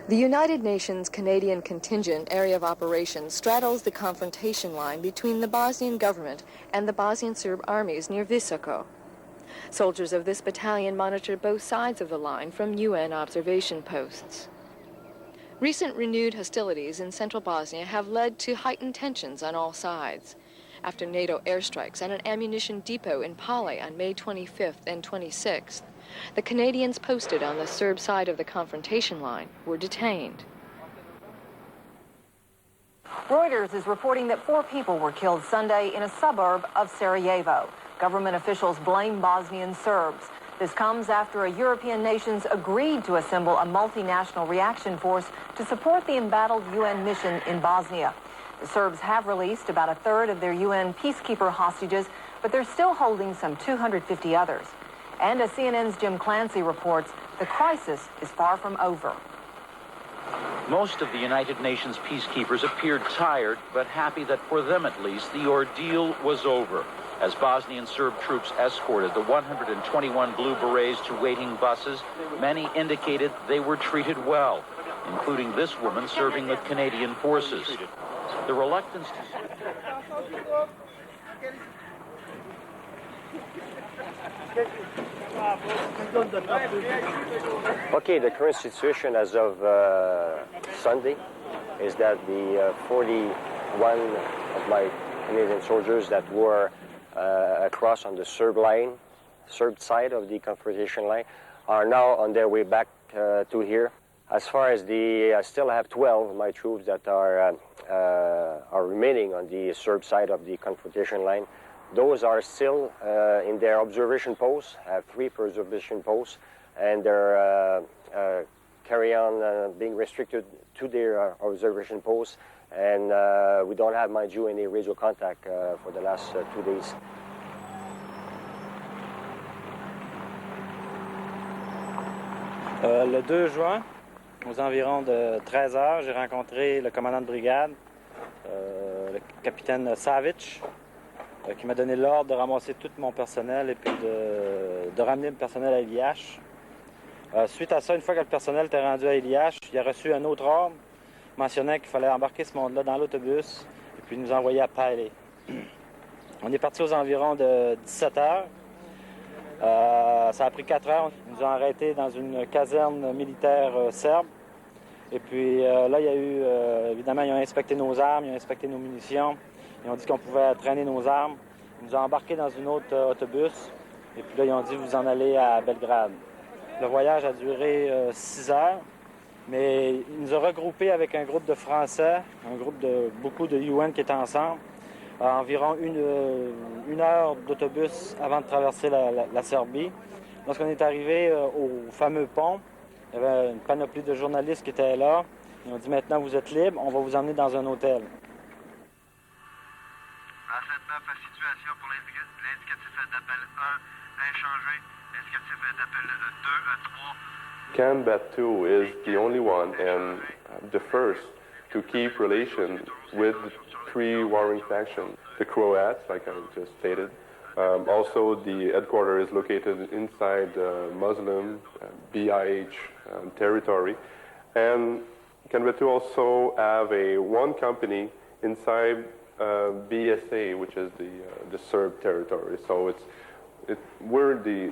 The United Nations Canadian Contingent Area of Operations straddles the confrontation line between the Bosnian government and the Bosnian Serb armies near Visoko. Soldiers of this battalion monitor both sides of the line from UN observation posts. Recent renewed hostilities in central Bosnia have led to heightened tensions on all sides. After NATO airstrikes at an ammunition depot in Pale on May 25th and 26th, the Canadians posted on the Serb side of the confrontation line were detained. Reuters is reporting that 4 people were killed Sunday in a suburb of Sarajevo. Government officials blame Bosnian Serbs. This comes after European nations agreed to assemble a multinational reaction force to support the embattled UN mission in Bosnia. The Serbs have released about a third of their UN peacekeeper hostages, but they're still holding some 250 others. And as CNN's Jim Clancy reports, the crisis is far from over. Most of the United Nations peacekeepers appeared tired, but happy that for them at least, the ordeal was over. As Bosnian Serb troops escorted the 121 blue berets to waiting buses, many indicated they were treated well, including this woman serving with Canadian forces. The reluctance Okay, the current situation as of Sunday is that the 41 of my Canadian soldiers that were across on the Serb side of the confrontation line, are now on their way back to here. As far as I still have 12 of my troops that are remaining on the Serb side of the confrontation line. Those are still in their observation posts, have 3 observation posts, and they're carry on being restricted to their observation posts, and we don't have, mind you, any radio contact for the last 2 days. Le 2 juin, aux environs de 13 heures, j'ai rencontré le commandant de brigade, le capitaine Savic, qui m'a donné l'ordre de ramasser tout mon personnel et puis de ramener le personnel à Iliach. Suite à ça, une fois que le personnel était rendu à Iliach, il a reçu un autre ordre mentionnant qu'il fallait embarquer ce monde-là dans l'autobus et puis nous envoyer à Pale. On est parti aux environs de 17 heures. Ça a pris 4 heures. Ils nous ont arrêtés dans une caserne militaire serbe. Et puis là, il y a eu, évidemment, ils ont inspecté nos armes, ils ont inspecté nos munitions. Ils ont dit qu'on pouvait traîner nos armes. Ils nous ont embarqués dans une autre autobus. Et puis là, ils ont dit, vous en allez à Belgrade. Le voyage a duré 6 heures. Mais il nous a regroupés avec un groupe de Français, un groupe de beaucoup de UN qui étaient ensemble, à environ une heure d'autobus avant de traverser la Serbie. Lorsqu'on est arrivé au fameux pont, il y avait une panoplie de journalistes qui étaient là. Ils ont dit, maintenant vous êtes libres, on va vous emmener dans un hôtel. À cette situation pour l'indicatif d'appel 1 inchangé, l'indicatif d'appel 2 à 3. Canbat 2 is the only one and the first to keep relation with the 3 warring factions. The Croats, like I just stated. Also, the headquarters is located inside Muslim BIH territory. And Canbat 2 also have one company inside BSA, which is the Serb territory. So we're the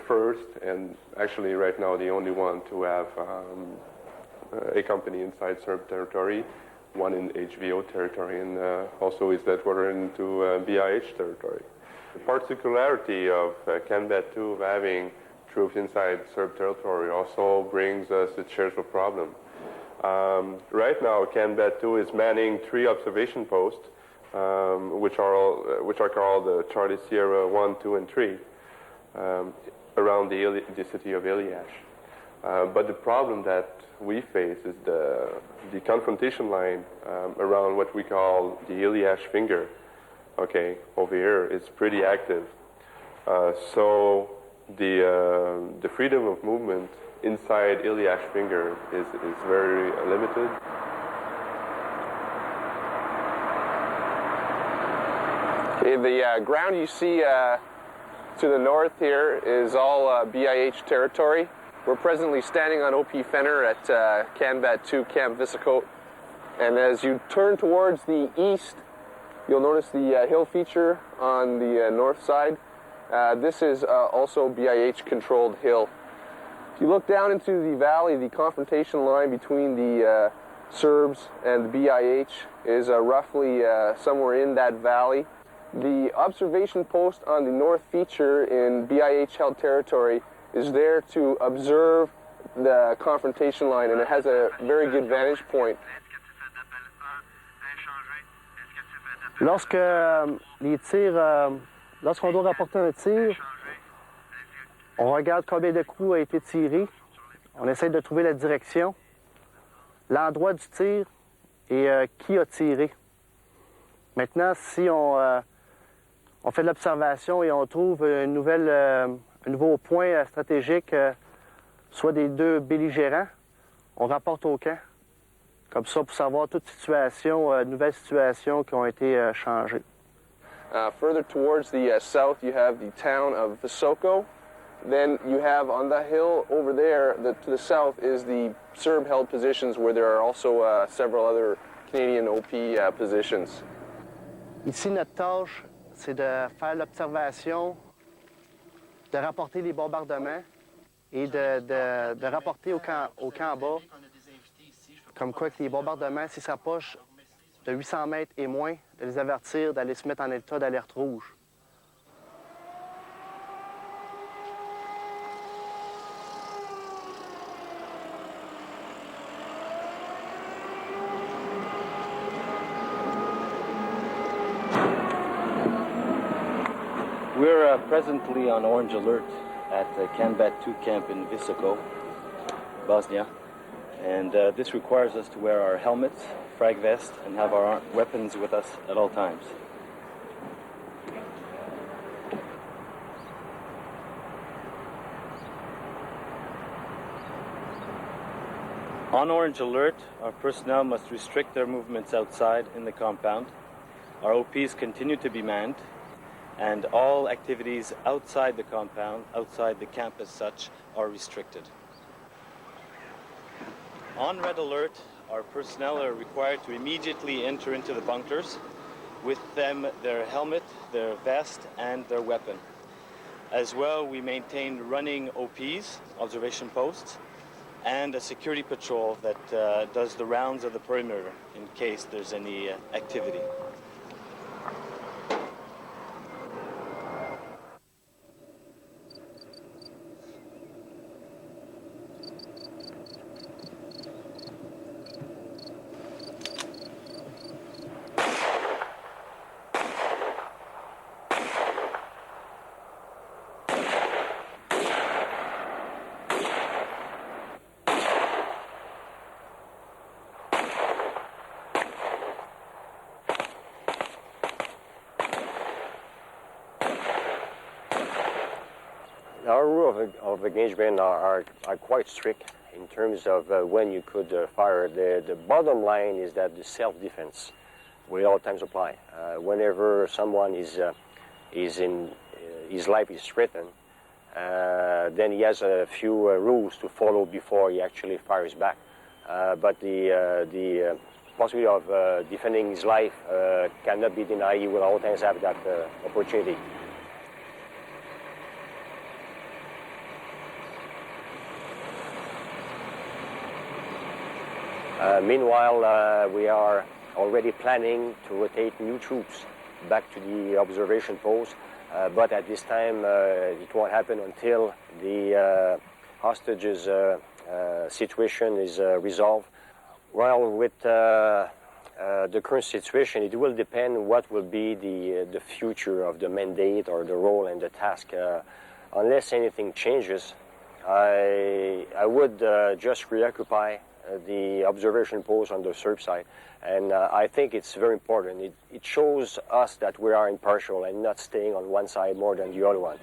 first, and actually right now the only one to have a company inside Serb territory, one in HVO territory, and also is that we're into BIH territory. The particularity of Canbat 2 of having troops inside Serb territory also brings us a shares of problem. Right now, Canbat 2 is manning 3 observation posts, which are called Charlie Sierra 1, 2, and 3, around the city of Iliach. But the problem that we face is the confrontation line around what we call the Iliach finger. Okay, over here it's pretty active. So the freedom of movement inside Iliach finger is very limited. Okay, the ground you see to the north here is all BIH territory. We're presently standing on OP Fenner at Canbat 2 Camp Visoko. And as you turn towards the east, you'll notice the hill feature on the north side. This is also BIH-controlled hill. If you look down into the valley, the confrontation line between the Serbs and the BIH is roughly somewhere in that valley. The observation post on the north feature in BIH-held territory is there to observe the confrontation line, and it has a very good vantage point. Lorsque les tirs, lorsqu'on doit rapporter un tir, on regarde combien de coups a été tiré, on essaie de trouver la direction, l'endroit du tir et qui a tiré. Maintenant, si on fait de l'observation et on trouve un nouveau point stratégique, soit des deux belligérants, on rapporte au camp. Comme ça, pour savoir toute situation, nouvelles situations qui ont été changées. Further towards the south, you have the town of Visoko. Then you have on the hill over there, to the south, is the Serb-held positions where there are also several other Canadian OP positions. Ici, notre tâche, c'est de faire l'observation, de rapporter les bombardements et de rapporter au camp en bas, comme quoi que les bombardements, s'ils s'approchent de 800 mètres et moins, de les avertir d'aller se mettre en état d'alerte rouge. We're presently on orange alert at Canbat 2 camp in Visoko, Bosnia. And this requires us to wear our helmets, frag vest, and have our weapons with us at all times. On orange alert, our personnel must restrict their movements outside in the compound. Our OPs continue to be manned, and all activities outside the compound, outside the camp as such, are restricted. On red alert, our personnel are required to immediately enter into the bunkers, with them their helmet, their vest, and their weapon. As well, we maintain running OPs, observation posts, and a security patrol that does the rounds of the perimeter in case there's any activity. Our rules of engagement are quite strict in terms of when you could fire. The bottom line is that the self-defense will all times apply. Whenever someone is in his life is threatened, then he has a few rules to follow before he actually fires back. But the possibility of defending his life cannot be denied. He will all times have that opportunity. Meanwhile, we are already planning to rotate new troops back to the observation post, but at this time it won't happen until the hostages situation is resolved. Well, with the current situation, it will depend what will be the future of the mandate or the role and the task. Unless anything changes, I would just reoccupy the observation post on the Serb side, and I think it's very important. It shows us that we are impartial and not staying on one side more than the other one.